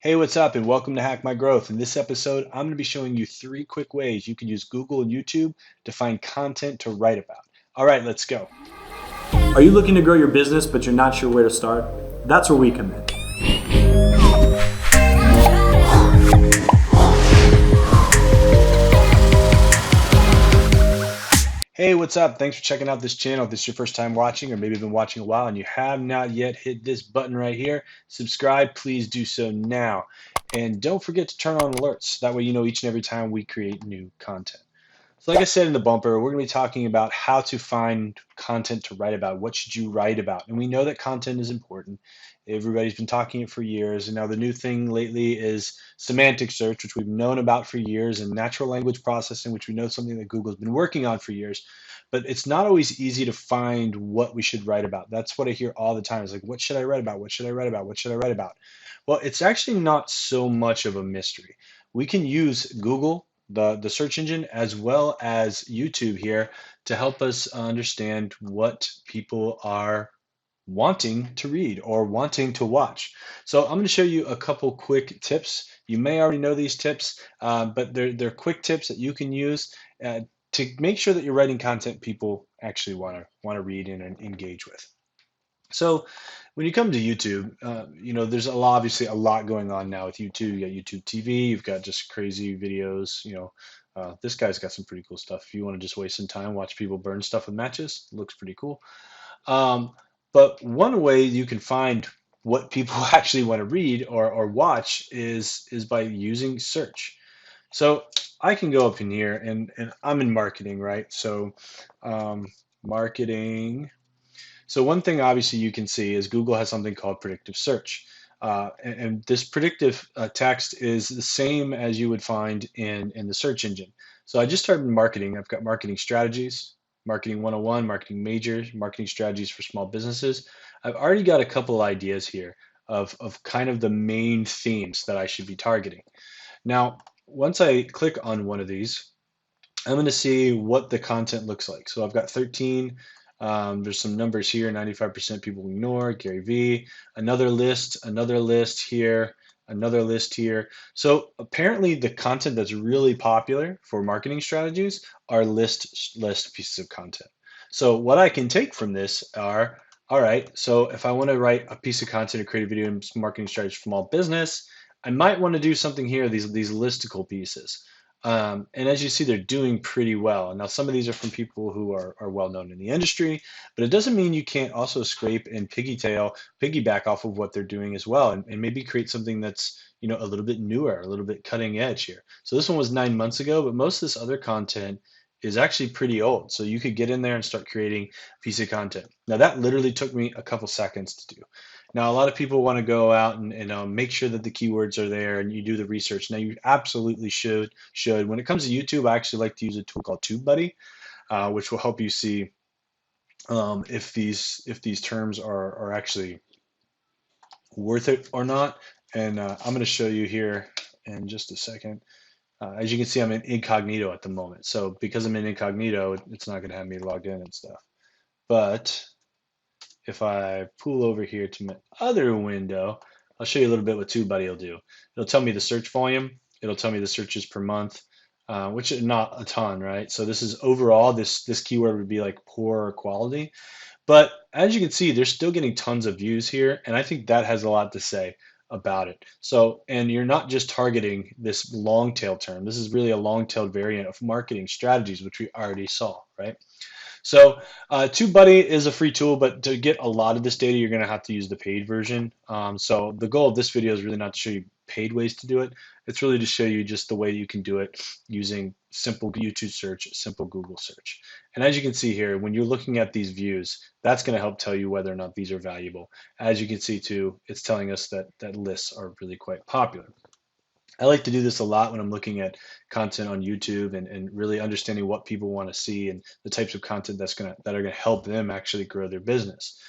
Hey, what's up, and welcome to Hack My Growth. In this episode, I'm going to be showing you 3 quick ways you can use Google and YouTube to find content to write about. All right, let's go. Are you looking to grow your business but you're not sure where to start? That's where we come in. Hey, what's up? Thanks for checking out this channel. If this is your first time watching, or maybe you've been watching a while and you have not yet hit this button right here, subscribe, please do so now. And don't forget to turn on alerts. That way you know each and every time we create new content. So like I said in the bumper, we're going to be talking about how to find content to write about. What should you write about? And we know that content is important. Everybody's been talking it for years. And now the new thing lately is semantic search, which we've known about for years, and natural language processing, which we know is something that Google's been working on for years. But it's not always easy to find what we should write about. That's what I hear all the time. It's like, what should I write about? What should I write about? What should I write about? Well, it's actually not so much of a mystery. We can use Google, the search engine, as well as YouTube here to help us understand what people are wanting to read or wanting to watch. So I'm going to show you a couple quick tips. You may already know these tips, but they're quick tips that you can use to make sure that you're writing content people actually want to read and engage with. So when you come to YouTube, there's obviously a lot going on now with YouTube. You got YouTube TV, you've got just crazy videos. This guy's got some pretty cool stuff. If you want to just waste some time, watch people burn stuff with matches, looks pretty cool. Um, but one way you can find what people actually want to read or watch is by using search. So I can go up in here and I'm in marketing, right? So marketing. So one thing obviously you can see is Google has something called predictive search. And this predictive text is the same as you would find in the search engine. So I just started marketing. I've got marketing strategies, marketing 101, marketing majors, marketing strategies for small businesses. I've already got a couple ideas here of kind of the main themes that I should be targeting. Now, once I click on one of these, I'm going to see what the content looks like. So I've got 13. There's some numbers here. 95% people ignore. Gary V. Another list here, another list here. So apparently the content that's really popular for marketing strategies are list pieces of content. So what I can take from this are, all right, so if I want to write a piece of content or create a video in marketing strategy for small business, I might want to do something here, these listicle pieces. And as you see, they're doing pretty well. Now, some of these are from people who are well known in the industry, but it doesn't mean you can't also scrape and piggyback off of what they're doing as well, and maybe create something that's a little bit newer, a little bit cutting edge here. So this one was 9 months ago, but most of this other content is actually pretty old. So you could get in there and start creating a piece of content. Now that literally took me a couple seconds to do. Now, a lot of people want to go out and make sure that the keywords are there and you do the research. Now, you absolutely should. When it comes to YouTube, I actually like to use a tool called TubeBuddy, which will help you see if these terms are actually worth it or not. And I'm going to show you here in just a second. As you can see, I'm in incognito at the moment. So because I'm in incognito, it's not going to have me logged in and stuff. But if I pull over here to my other window, I'll show you a little bit what TubeBuddy will do. It'll tell me the search volume. It'll tell me the searches per month, which is not a ton, right? So this is overall, this keyword would be like poor quality. But as you can see, they're still getting tons of views here, and I think that has a lot to say about it. So, and you're not just targeting this long tail term. This is really a long tailed variant of marketing strategies, which we already saw, right? So TubeBuddy is a free tool, but to get a lot of this data, you're going to have to use the paid version. So the goal of this video is really not to show you paid ways to do it. It's really to show you just the way you can do it using simple YouTube search, simple Google search. And as you can see here, when you're looking at these views, that's going to help tell you whether or not these are valuable. As you can see too, it's telling us that lists are really quite popular. I like to do this a lot when I'm looking at content on YouTube and really understanding what people want to see and the types of content that are gonna help them actually grow their business.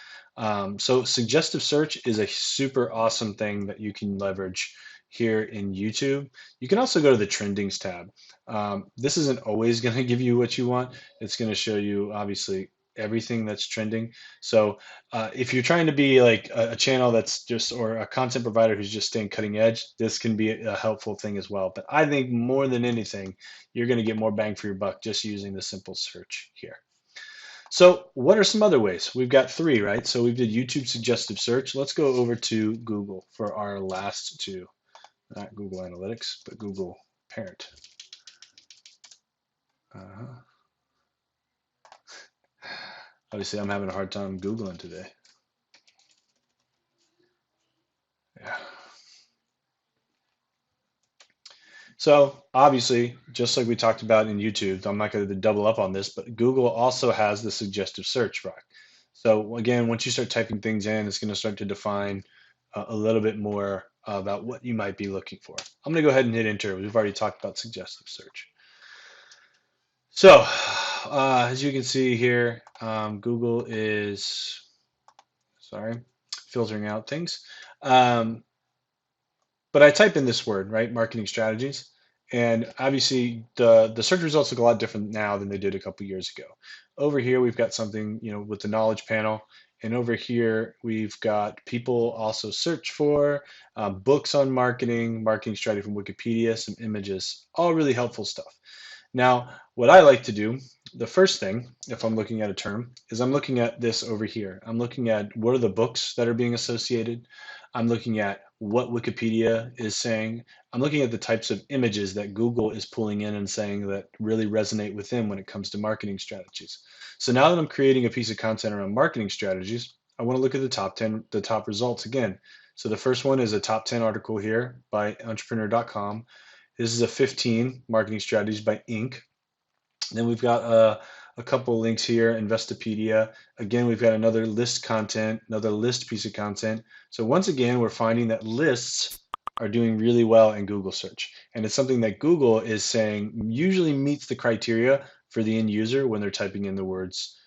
So suggestive search is a super awesome thing that you can leverage here in YouTube. You can also go to the trendings tab. This isn't always going to give you what you want. It's going to show you obviously everything that's trending. So if you're trying to be like a channel that's just, or a content provider who's just staying cutting edge, this can be a helpful thing as well. But I think more than anything, you're going to get more bang for your buck just using the simple search here. So what are some other ways? We've got three, right? So we did YouTube suggestive search. Let's go over to Google for our last two, not Google Analytics, but Google Parent. Obviously, I'm having a hard time Googling today. Yeah. So obviously, just like we talked about in YouTube, I'm not going to double up on this, but Google also has the suggestive search box. So again, once you start typing things in, it's going to start to define a little bit more about what you might be looking for. I'm going to go ahead and hit enter. We've already talked about suggestive search. So as you can see here, Google is, filtering out things. But I type in this word, right? Marketing strategies. And obviously the search results look a lot different now than they did a couple years ago. Over here, we've got something, with the knowledge panel. And over here, we've got people also search for books on marketing, marketing strategy from Wikipedia, some images, all really helpful stuff. Now, what I like to do, the first thing, if I'm looking at a term, is I'm looking at this over here. I'm looking at what are the books that are being associated. I'm looking at what Wikipedia is saying. I'm looking at the types of images that Google is pulling in and saying that really resonate with them when it comes to marketing strategies. So now that I'm creating a piece of content around marketing strategies, I want to look at the top results again. So the first one is a top 10 article here by entrepreneur.com. This is a 15 marketing strategies by Inc. Then we've got a couple of links here, Investopedia. Again, we've got another list content, another list piece of content. So once again, we're finding that lists are doing really well in Google search. And it's something that Google is saying usually meets the criteria for the end user when they're typing in the words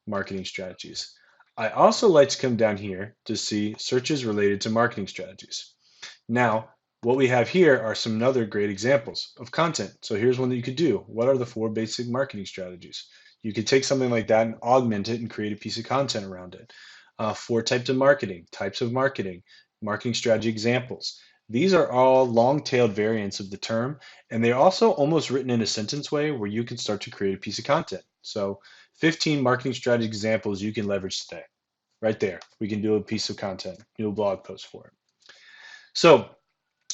marketing strategies. I also like to come down here to see searches related to marketing strategies. Now, what we have here are some other great examples of content. So here's one that you could do. What are the 4 basic marketing strategies? You could take something like that and augment it and create a piece of content around it. 4 types of marketing, marketing strategy examples. These are all long-tailed variants of the term, and they're also almost written in a sentence way where you can start to create a piece of content. So 15 marketing strategy examples you can leverage today. Right there, we can do a piece of content, do a blog post for it. So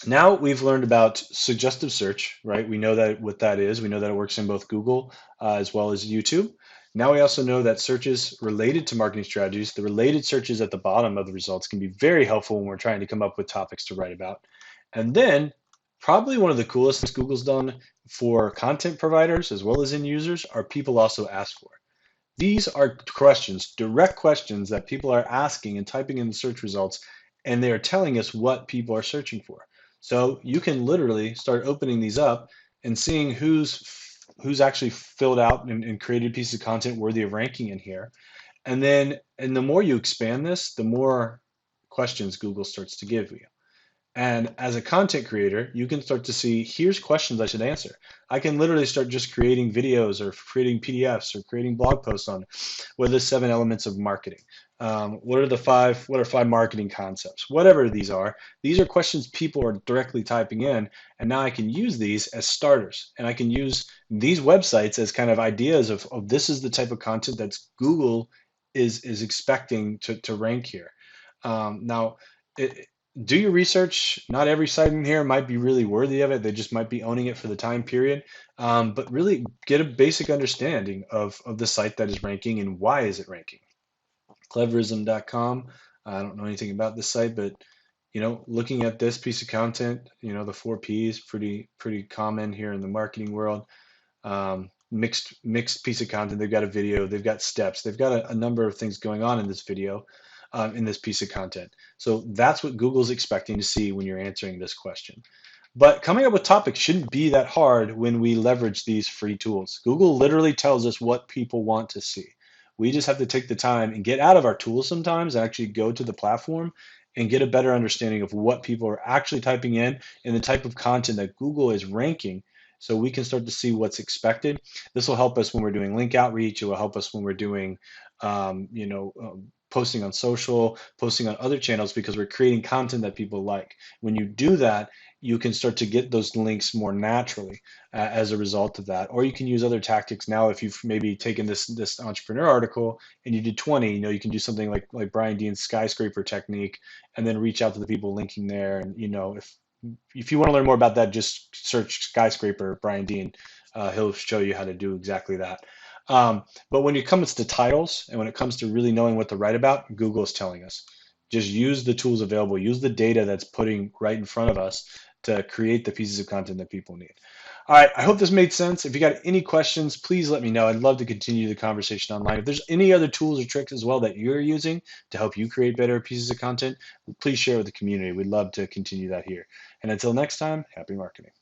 now we've learned about suggestive search, right? We know that what that is. We know that it works in both Google as well as YouTube. Now we also know that searches related to marketing strategies, the related searches at the bottom of the results, can be very helpful when we're trying to come up with topics to write about. And then probably one of the coolest things Google's done for content providers as well as end users are people also ask for. These are questions, direct questions that people are asking and typing in the search results, and they are telling us what people are searching for. So you can literally start opening these up and seeing who's actually filled out and created a piece of content worthy of ranking in here. And the more you expand this, the more questions Google starts to give you. And as a content creator, you can start to see, here's questions I should answer. I can literally start just creating videos or creating PDFs or creating blog posts on what are the 7 elements of marketing. What are 5 marketing concepts? Whatever these are questions people are directly typing in, and now I can use these as starters, and I can use these websites as kind of ideas of this is the type of content that Google is expecting to rank here. Do your research. Not every site in here might be really worthy of it. They just might be owning it for the time period. But really get a basic understanding of the site that is ranking and why is it ranking. Cleverism.com. I don't know anything about this site, but looking at this piece of content, the 4 Ps, pretty common here in the marketing world. Mixed piece of content. They've got a video, they've got steps, they've got a number of things going on in this video. In this piece of content. So that's what Google's expecting to see when you're answering this question. But coming up with topics shouldn't be that hard when we leverage these free tools. Google literally tells us what people want to see. We just have to take the time and get out of our tools sometimes and actually go to the platform and get a better understanding of what people are actually typing in and the type of content that Google is ranking so we can start to see what's expected. This will help us when we're doing link outreach. It will help us when we're doing, posting on social, posting on other channels, because we're creating content that people like. When you do that, you can start to get those links more naturally as a result of that. Or you can use other tactics now. If you've maybe taken this entrepreneur article and you did 20, you can do something like Brian Dean's skyscraper technique, and then reach out to the people linking there. And if you want to learn more about that, just search skyscraper Brian Dean. He'll show you how to do exactly that. But when it comes to titles and when it comes to really knowing what to write about, Google is telling us. Just use the tools available, use the data that's putting right in front of us to create the pieces of content that people need. All right, I hope this made sense. If you got any questions, please let me know. I'd love to continue the conversation online. If there's any other tools or tricks as well that you're using to help you create better pieces of content, please share with the community. We'd love to continue that here. And until next time, happy marketing.